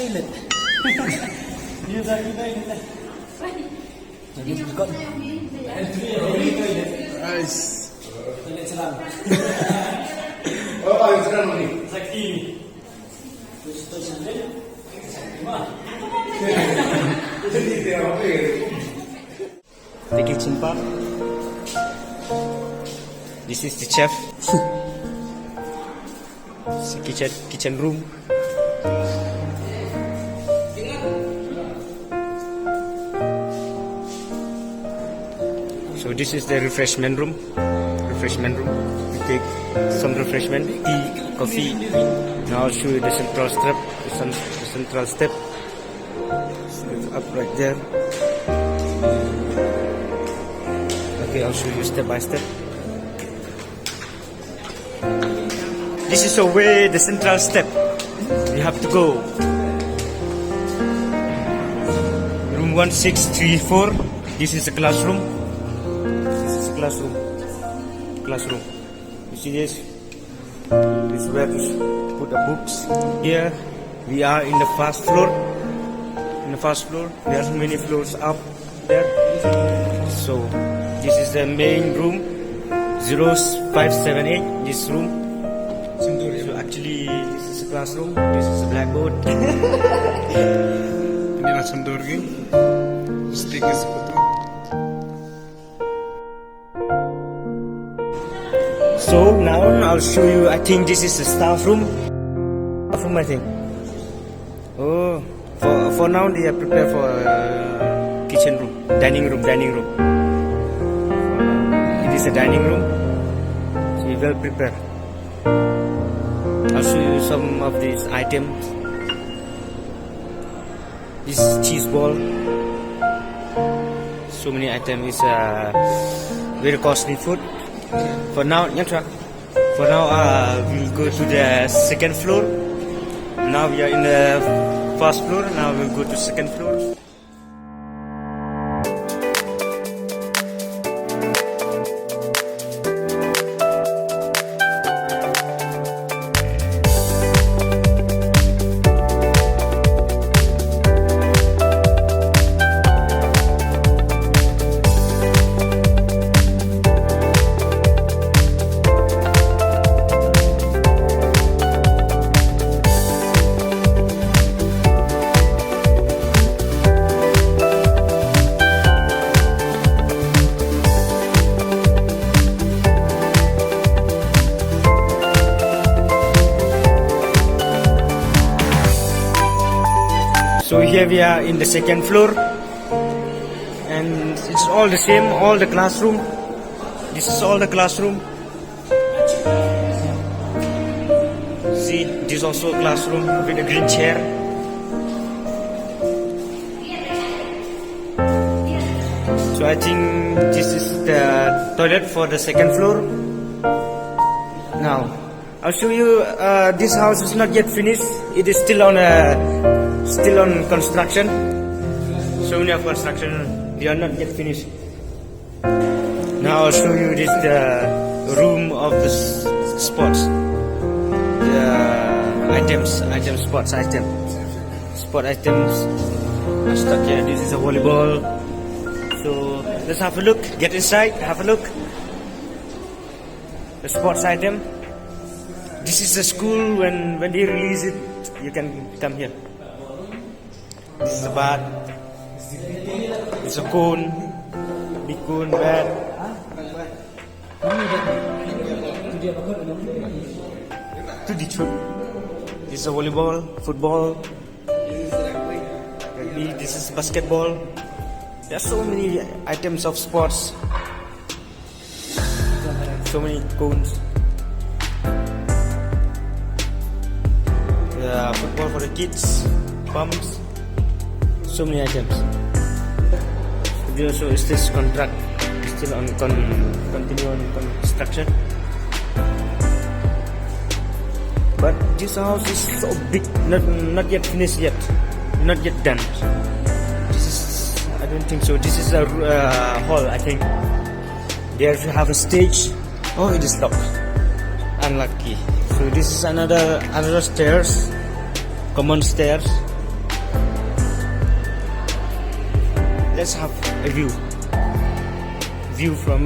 toilet. Here's our toilet. Nice. Toilet selang. Oh, it's done only. Sakti. Terus sendiri. Gimana? The kitchen part. This is the chef. It's the kitchen room. So this is the refreshment room. We take some refreshment, tea, coffee. Now I'll show you the central step. The central step. So it's up right there. Okay, I'll show you step by step. This is the central step. You have to go. Room 1634. This is a classroom. Classroom. You see this? This is where to put the books. Here we are in the first floor. There are many floors up there. So this is the main room. 0578. This room. So actually, this is a classroom. This is a blackboard. Ini langsung dorgi. Stick is betul. So now I'll show you. I think this is the staff room. I think. Oh, for now they are prepared for kitchen room, dining room. It is a dining room. So you well prepared. I'll show you some of these items. This cheese ball. So many items. It's very costly food. For now, we'll go to the second floor. Now we are in the first floor. Now we'll go to second floor. So here we are in the second floor, and it's all the same, all the classroom. This is all the classroom. See, this is also a classroom with a green chair. So I think this is the toilet for the second floor. Now I'll show you. This house is not yet finished. It is still on construction. So many of construction, they are not yet finished. Now I'll show you this the room of the sports. The sport items are stuck here. This is a volleyball. So let's have a look. Get inside. Have a look. The sports item. This is the school. When they release it, you can come here. This is a bat. It's a cone. Big cone, bat. This is a volleyball, football. Rugby. This is basketball. There are so many items of sports. So many cones. Football for the kids. Pumps. So many items. So is this contract still on continue on construction? But this house is so big, not yet finished yet, not yet done. This is, I don't think so. This is a hall, I think. There you have a stage. Oh, it is locked. Unlucky. So this is another stairs, common stairs. let's have a view from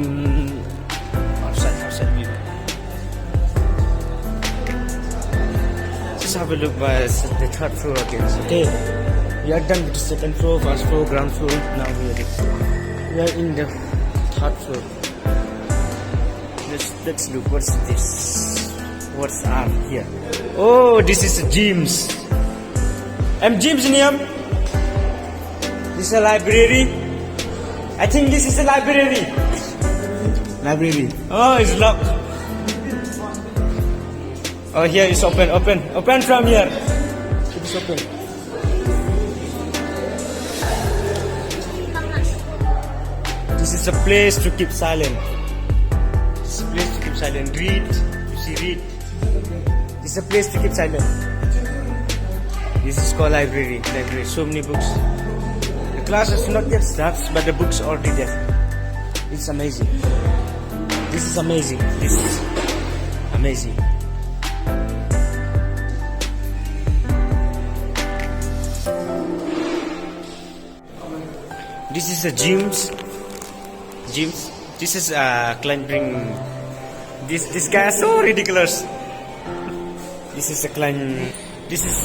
outside view. Just have a look by the third floor again. Okay, we are done with the second floor, first floor, ground floor. Now we are in the third floor. Let's look. What's this? What's up here? Oh, this is gyms. Gyms in here. This is a library. I think this is a library. Library. Oh, it's locked. Oh, here it's open. Open from here. It's open. This is a place to keep silent. This is a place to keep silent. Read. You see, read. This is a place to keep silent. This is called library. Library. So many books. The class is not yet started, but the books are already there. It's amazing. This is amazing. This is amazing. This is a gyms. This is climbing. This guy is so ridiculous. This is a climb. This is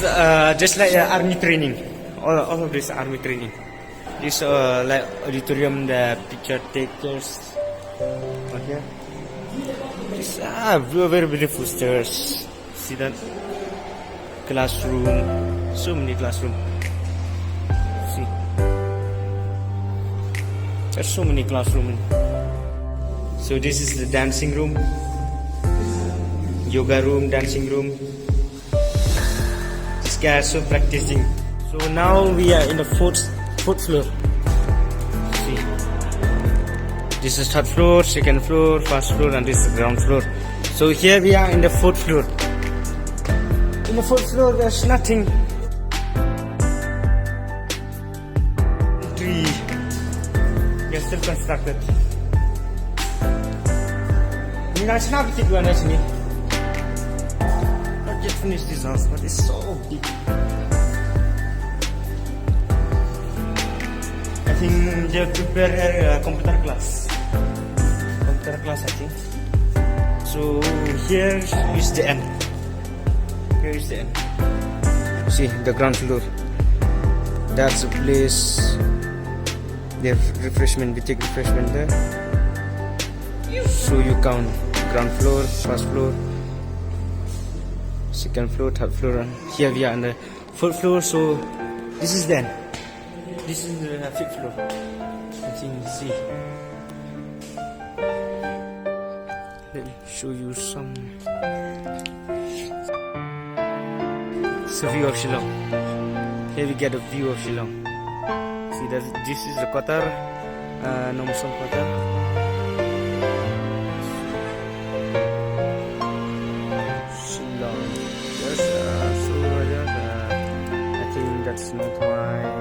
just like army training. All of this army training. This like auditorium, the picture takers. Okay. This very beautiful stairs. See that? Classroom. So many classroom. See. There's so many classroom. So this is the dancing room. Yoga room, dancing room. This guy is so practicing. So now we are in the fourth floor. See, this is third floor, second floor, first floor, and this is ground floor. So here we are in the fourth floor. In the fourth floor, there's nothing. Tree. We are still constructed. Nice now, nice me. Not yet finished this house, but it's so big. I think they prepare a computer class. I think. So here is the end. Here is the end. See the ground floor. That's the place. They have refreshment. We take refreshment there. So you count ground floor, first floor, second floor, third floor, and here we are on the fourth floor. So this is the end. This is the fifth floor. I think see. Let me show you some. It's a view of Shillong. Here we get a view of Shillong. See that this is the Qatar, Nong Mynsong Qatar. Shillong. Yes, I think that's not why.